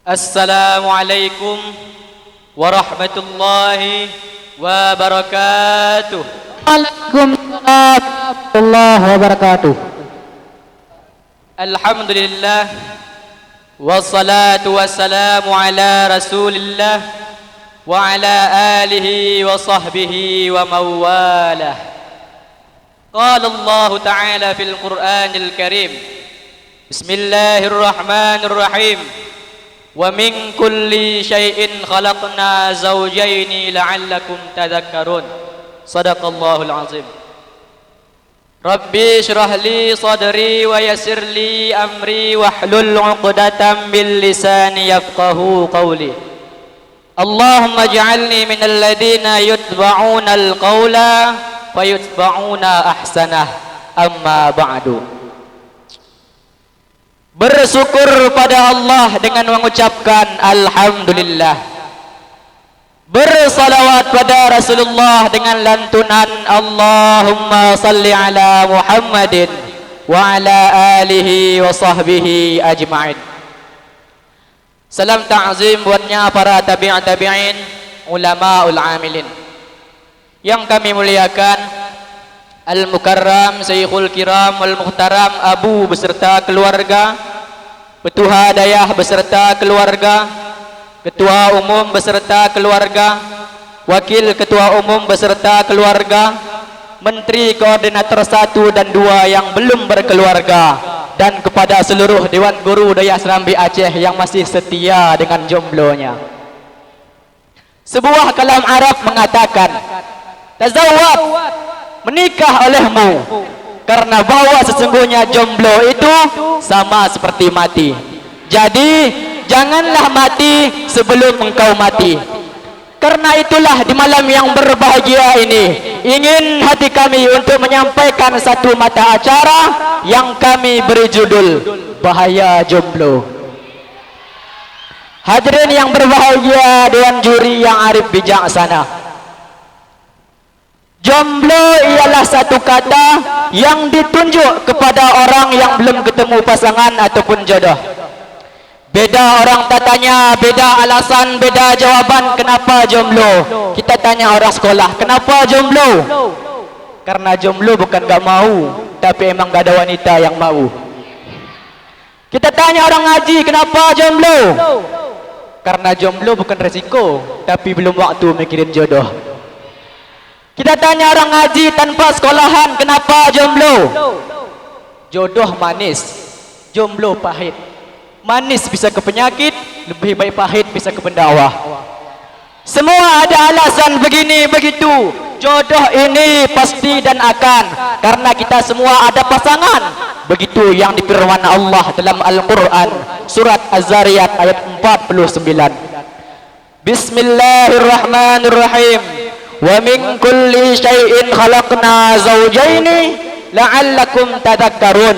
Assalamualaikum warahmatullahi wabarakatuh. Waalaikumsalam warahmatullahi wabarakatuh. Alhamdulillah wassalatu wassalamu ala rasulillah wa ala alihi wa sahbihi wa mawalah. Qala Allah ta'ala fil Qur'anil Karim, Bismillahirrahmanirrahim, wa min kulli syai'in khalaqna zawjaini la'allakum tadhakkarun. Sadaqallahul azim. Rabbi syrah li sadri wa yassir li amri wahlul 'uqdatam min lisani yafqahu qawli. Allahumma ij'alni minal ladina yutba'una al-qawla fayutba'una ahsanah. Amma ba'du. Bersyukur pada Allah dengan mengucapkan Alhamdulillah. Bersalawat pada Rasulullah dengan lantunan Allahumma salli ala Muhammadin wa ala alihi wa sahbihi ajma'in. Salam ta'zim buatnya para tabi'in, ulama'ul amilin yang kami muliakan, Al-Mukarram Syekhul Kiram Al-Muhtaram Abu beserta keluarga, Petuha Dayah beserta keluarga, Ketua Umum beserta keluarga, Wakil Ketua Umum beserta keluarga, Menteri Koordinator 1 dan 2 yang belum berkeluarga, dan kepada seluruh Dewan Guru Dayah Serambi Aceh yang masih setia dengan jomblonya. Sebuah kalam Arab mengatakan, tazawwad, menikah olehmu, karena bahwa sesungguhnya jomblo itu sama seperti mati. Jadi janganlah mati sebelum engkau mati. Karena itulah di malam yang berbahagia ini, ingin hati kami untuk menyampaikan satu mata acara yang kami beri judul Bahaya Jomblo. Hadirin yang berbahagia, Dewan Juri yang arif bijaksana, jomblo ialah satu kata yang ditunjuk kepada orang yang belum ketemu pasangan ataupun jodoh. Beda orang tak tanya, beda alasan, beda jawaban kenapa jomblo. Kita tanya orang sekolah, kenapa jomblo? Karena jomblo bukan gak mau, tapi emang gak ada wanita yang mau. Kita tanya orang ngaji, kenapa jomblo? Karena jomblo bukan resiko, tapi belum waktu mikirin jodoh. Kita tanya orang ngaji tanpa sekolahan, kenapa jomblo? Jodoh manis, jomblo pahit. Manis bisa ke penyakit, lebih baik pahit bisa ke pendawa. Semua ada alasan begini begitu. Jodoh ini pasti dan akan, karena kita semua ada pasangan. Begitu yang difirman Allah dalam Al-Quran, surat Az-Zariyat ayat 49. Bismillahirrahmanirrahim. Wa min kulli syai'in khalaqna zawjaini la'allakum tadhakkarun.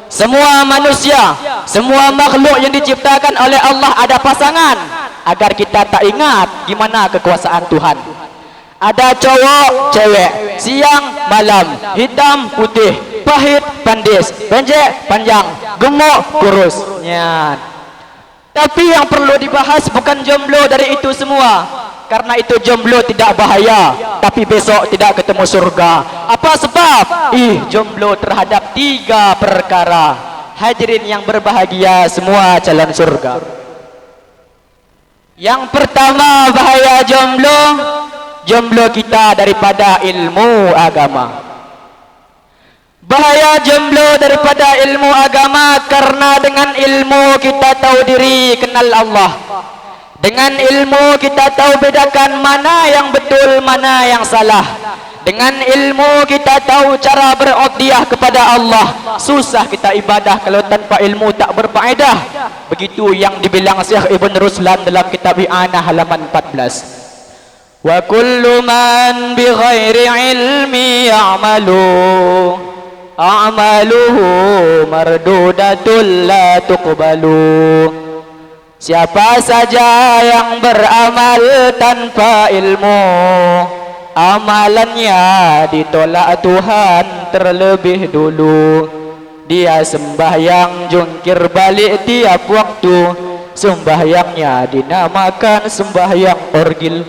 Semua manusia, semua makhluk yang diciptakan oleh Allah ada pasangan, agar kita tak ingat gimana kekuasaan Tuhan. Ada cowok, cewek, siang, malam, hitam, putih, pahit, pandis, pendek, panjang, gemuk, kurus. Nyat. Tapi yang perlu dibahas bukan jomblo dari itu semua. Karena itu jomblo tidak bahaya, tapi besok tidak ketemu surga. Apa sebab? Jomblo terhadap 3 perkara. Hadirin yang berbahagia, semua calon surga. Yang pertama bahaya jomblo, jomblo kita daripada ilmu agama. Bahaya jomblo daripada ilmu agama, karena dengan ilmu kita tahu diri, kenal Allah. Dengan ilmu kita tahu bedakan mana yang betul, mana yang salah. Dengan ilmu kita tahu cara berubudiyah kepada Allah. Susah kita ibadah kalau tanpa ilmu tak berfaedah. Begitu yang dibilang Syekh Ibn Ruslan dalam kitab I'anah halaman 14. Wa kullu man bi ghairi ilmi a'maluhu mardudatul la tuqbalu. Siapa saja yang beramal tanpa ilmu, amalannya ditolak Tuhan terlebih dulu. Dia sembahyang jungkir balik tiap waktu, sembahyangnya dinamakan sembahyang orgil.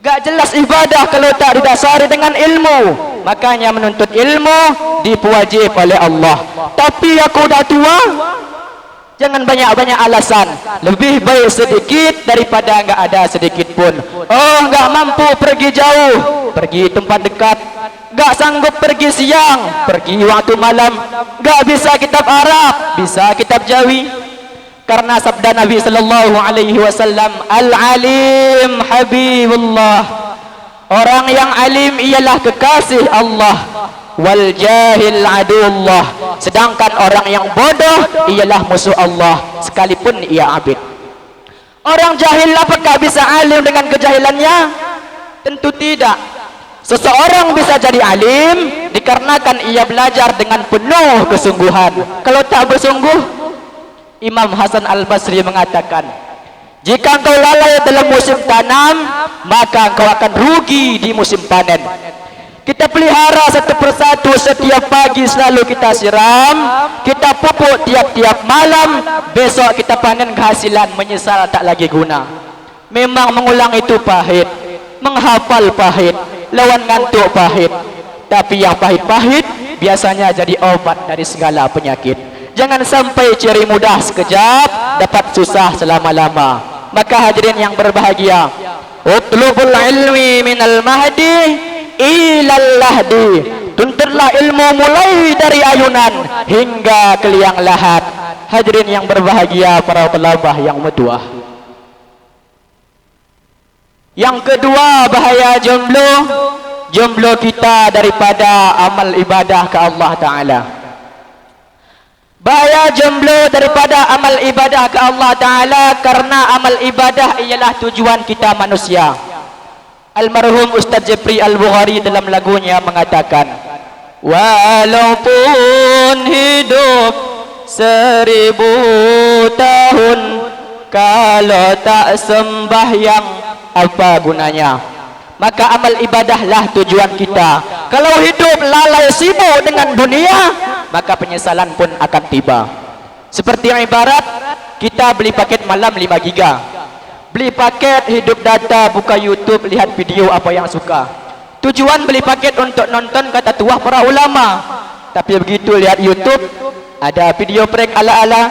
Gak jelas ibadah kalau tak didasari dengan ilmu. Makanya menuntut ilmu diwajib oleh Allah. Tapi aku dah tua, jangan banyak-banyak alasan. Lebih baik sedikit daripada enggak ada sedikit pun. Oh, enggak mampu pergi jauh, pergi tempat dekat. Enggak sanggup pergi siang, pergi waktu malam. Enggak bisa kitab Arab, bisa kitab Jawi. Karena sabda Nabi sallallahu alaihi wasallam, al-alim habibullah. Orang yang alim ialah kekasih Allah. Wal jahil aduullah. Sedangkan orang yang bodoh ialah musuh Allah sekalipun ia abid. Orang jahil apakah bisa alim dengan kejahilannya? Tentu tidak. Seseorang bisa jadi alim dikarenakan ia belajar dengan penuh kesungguhan. Kalau tak bersungguh, Imam Hasan Al-Basri mengatakan, jika engkau lalai dalam musim tanam, maka engkau akan rugi di musim panen. Kita pelihara satu persatu setiap pagi, selalu kita siram, kita pupuk tiap-tiap malam. Besok kita panen kehasilan, menyesal tak lagi guna. Memang mengulang itu pahit, menghafal pahit, lawan ngantuk pahit. Tapi yang pahit-pahit biasanya jadi obat dari segala penyakit. Jangan sampai ceri mudah sekejap, dapat susah selama-lama. Maka hadirin yang berbahagia, utlubul ilmi minal mahdi ilal lahdi. Tuntutlah ilmu mulai dari ayunan hingga ke liang lahat. Hadirin yang berbahagia, para pelabah yang metuah. Yang kedua, bahaya jomblo. Jomblo kita daripada amal ibadah ke Allah Ta'ala. Bahaya jomblo daripada amal ibadah ke Allah Ta'ala, karena amal ibadah ialah tujuan kita manusia. Almarhum Ustaz Jepri Al-Bukhari dalam lagunya mengatakan, walaupun hidup 1000 tahun, kalau tak sembahyang apa gunanya? Maka amal ibadahlah tujuan kita. Kalau hidup lalai sibuk dengan dunia, maka penyesalan pun akan tiba. Seperti yang ibarat kita beli paket malam 5 giga, beli paket hidup data, buka YouTube, lihat video apa yang suka. Tujuan beli paket untuk nonton kata tuah para ulama. Tapi begitu lihat YouTube, ada video prank ala-ala,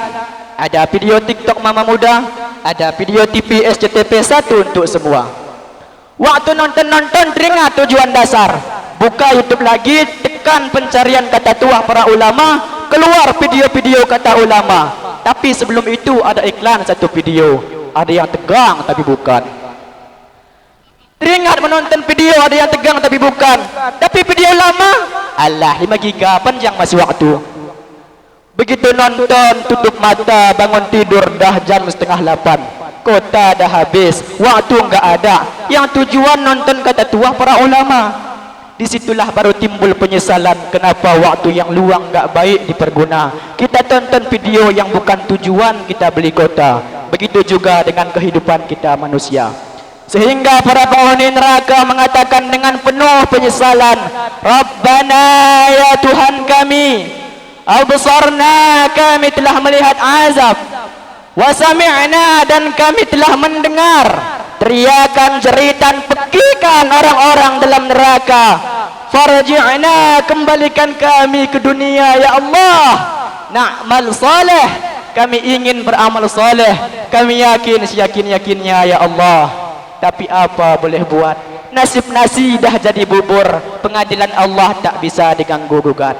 ada video TikTok mama muda, ada video TV SCTV 1 untuk semua. Waktu nonton-nonton teringat tujuan dasar. Buka YouTube lagi, tekan pencarian kata tuah para ulama, keluar video-video kata ulama. Tapi sebelum itu ada iklan satu video, ada yang tegang tapi bukan. Teringat menonton video, ada yang tegang tapi bukan. Tapi video lama, alah 5 giga, panjang masih waktu. Begitu nonton, tutup mata, bangun tidur dah jam 7:30. Kota dah habis, waktu enggak ada. Yang tujuan nonton kata tuah para ulama. Disitulah baru timbul penyesalan, kenapa waktu yang luang enggak baik diperguna. Kita tonton video yang bukan tujuan kita beli kota. Begitu juga dengan kehidupan kita manusia. Sehingga para penghuni neraka mengatakan dengan penuh penyesalan, Rabbana ya Tuhan kami, absarna, kami telah melihat azab, wasami'na, dan kami telah mendengar teriakan, jeritan, pekikan orang-orang dalam neraka. Farji'na, kembalikan kami ke dunia ya Allah. Na'mal salih, kami ingin beramal saleh. Kami yakin seyakin-yakinnya ya Allah. Tapi apa boleh buat, nasib nasi dah jadi bubur. Pengadilan Allah tak bisa diganggu gugat.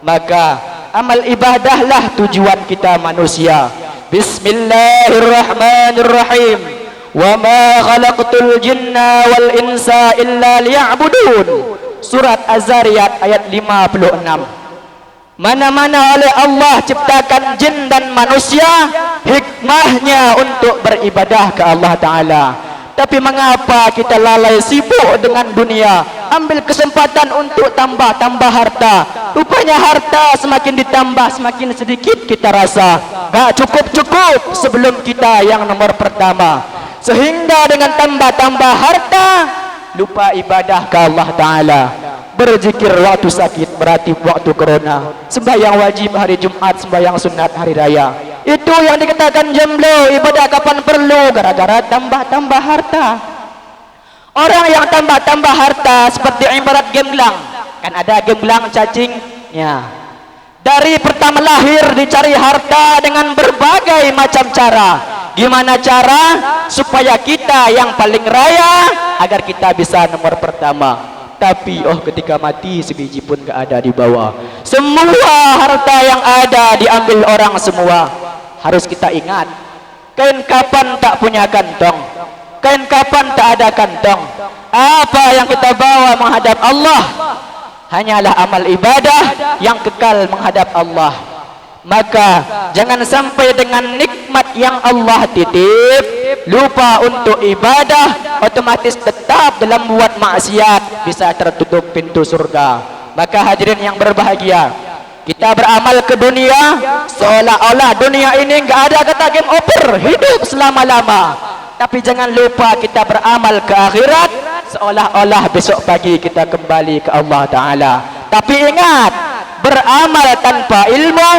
Maka amal ibadahlah tujuan kita manusia. Bismillahirrahmanirrahim. Wa ma khalaqtul jinna wal insa illa liya'budun. Surat Az-Zariyat ayat 56. Mana-mana oleh Allah ciptakan jin dan manusia, hikmahnya untuk beribadah ke Allah Ta'ala. Tapi mengapa kita lalai sibuk dengan dunia, ambil kesempatan untuk tambah-tambah harta. Rupanya harta semakin ditambah semakin sedikit kita rasa. Gak cukup-cukup sebelum kita yang nomor pertama. Sehingga dengan tambah-tambah harta, lupa ibadah ke Allah Ta'ala. Berzikir waktu sakit, beratib waktu corona, sembahyang wajib hari Jumat, sembahyang sunat hari raya. Itu yang dikatakan jomblo, ibadah kapan perlu, gara-gara tambah-tambah harta. Orang yang tambah-tambah harta seperti ibarat gemblang. Kan ada gemblang cacingnya. Dari pertama lahir dicari harta dengan berbagai macam cara. Gimana cara supaya kita yang paling raya agar kita bisa nomor pertama. Tapi ketika mati sebiji pun gak ada di bawah. Semua harta yang ada diambil orang semua. Harus kita ingat, kain kapan tak punya kantong, kain kapan tak ada kantong. Apa yang kita bawa menghadap Allah hanyalah amal ibadah yang kekal menghadap Allah. Maka jangan sampai dengan nikmat yang Allah titip lupa untuk ibadah, otomatis tetap dalam buat maksiat, bisa tertutup pintu surga. Maka hadirin yang berbahagia, kita beramal ke dunia seolah-olah dunia ini enggak ada kata game over, hidup selama-lama. Tapi jangan lupa kita beramal ke akhirat seolah-olah besok pagi kita kembali ke Allah Ta'ala. Tapi ingat, beramal tanpa ilmu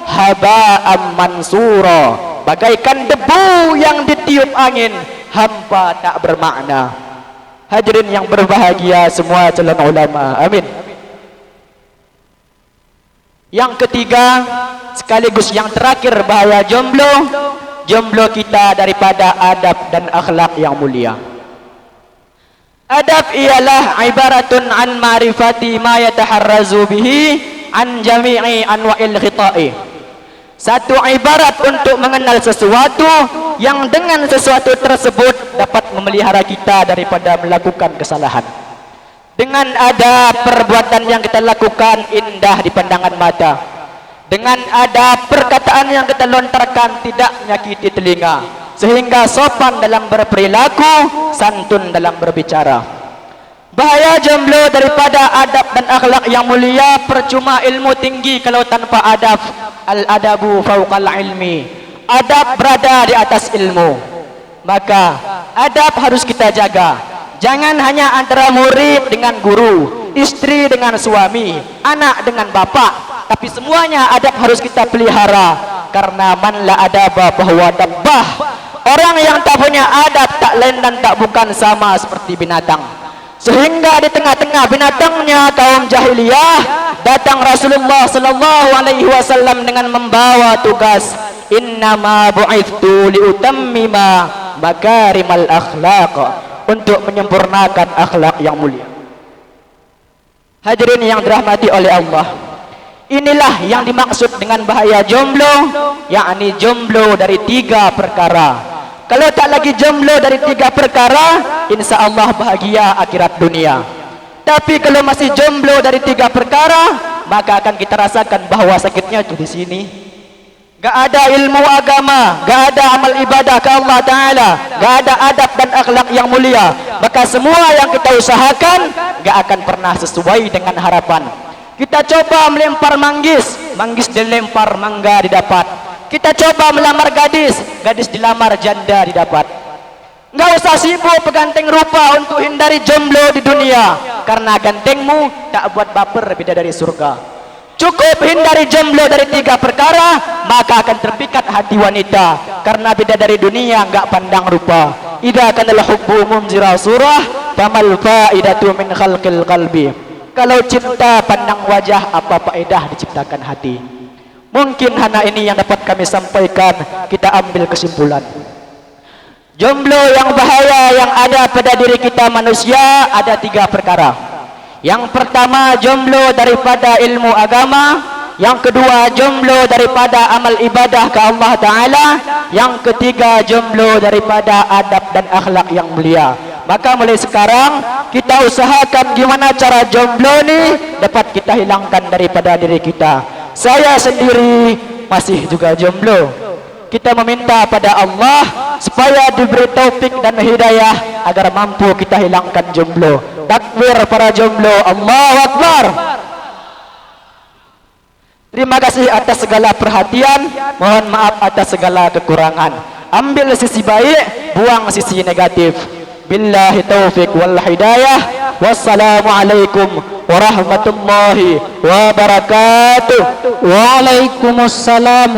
haba'am mansura, bagaikan debu yang ditiup angin, hampa tak bermakna. Hadirin yang berbahagia semua calon ulama, amin. Yang ketiga sekaligus yang terakhir bahaya jomblo, jomblo kita daripada adab dan akhlak yang mulia. Adab ialah ibaratun an ma'rifati ma yataharrazu bihi an jami'i anwa'il khita'i. Satu ibarat untuk mengenal sesuatu yang dengan sesuatu tersebut dapat memelihara kita daripada melakukan kesalahan. Dengan ada perbuatan yang kita lakukan indah di pandangan mata, dengan ada perkataan yang kita lontarkan tidak menyakiti telinga, sehingga sopan dalam berperilaku, santun dalam berbicara. Bahaya jomblo daripada adab dan akhlak yang mulia, percuma ilmu tinggi kalau tanpa adab. Al-adabu fauqal ilmi, adab berada di atas ilmu. Maka adab harus kita jaga. Jangan hanya antara murid dengan guru, istri dengan suami, anak dengan bapak, tapi semuanya adab harus kita pelihara. Karena man la adaba bahwa dabbah, orang yang tak punya adab tak lain dan tak bukan sama seperti binatang. Sehingga di tengah-tengah binatangnya kaum jahiliyah, datang Rasulullah sallallahu alaihi wasallam dengan membawa tugas, innama bu'ithtu liutammima makarimal akhlaq, untuk menyempurnakan akhlak yang mulia. Hadirin yang dirahmati oleh Allah, inilah yang dimaksud dengan bahaya jomblo, yakni jomblo dari 3 perkara. Kalau tak lagi jomblo dari 3 perkara, insya Allah bahagia akhirat dunia. Tapi kalau masih jomblo dari 3 perkara, maka akan kita rasakan bahwa sakitnya itu di sini. Gak ada ilmu agama, gak ada amal ibadah ke Allah Ta'ala, gak ada adab dan akhlak yang mulia. Maka semua yang kita usahakan gak akan pernah sesuai dengan harapan. Kita coba melempar manggis, manggis dilempar, mangga didapat. Kita coba melamar gadis, gadis dilamar, janda didapat. Gak usah sibuk peganteng rupa untuk hindari jomblo di dunia, karena gantengmu tak buat baper beda dari surga. Cukup hindari jomblo dari 3 perkara, maka akan terpikat hati wanita. Karena beda dari dunia enggak pandang rupa. Idza kanal hubbu munzira surah, famal faidatu min khalqil qalbi. Kalau cinta pandang wajah, apa faedah diciptakan hati? Mungkin hanya ini yang dapat kami sampaikan, kita ambil kesimpulan. Jomblo yang bahaya yang ada pada diri kita manusia ada 3 perkara. Yang pertama, jomblo daripada ilmu agama. Yang kedua, jomblo daripada amal ibadah ke Allah Ta'ala. Yang ketiga, jomblo daripada adab dan akhlak yang mulia. Maka mulai sekarang kita usahakan gimana cara jomblo ni dapat kita hilangkan daripada diri kita. Saya sendiri masih juga jomblo. Kita meminta pada Allah supaya diberi taufik dan hidayah agar mampu kita hilangkan jomblo. Takbir para jomblo, Allahu Akbar. Terima kasih atas segala perhatian, mohon maaf atas segala kekurangan. Ambil sisi baik, buang sisi negatif. Billahi taufik wal hidayah. Wassalamualaikum warahmatullahi wabarakatuh. Waalaikumsalam.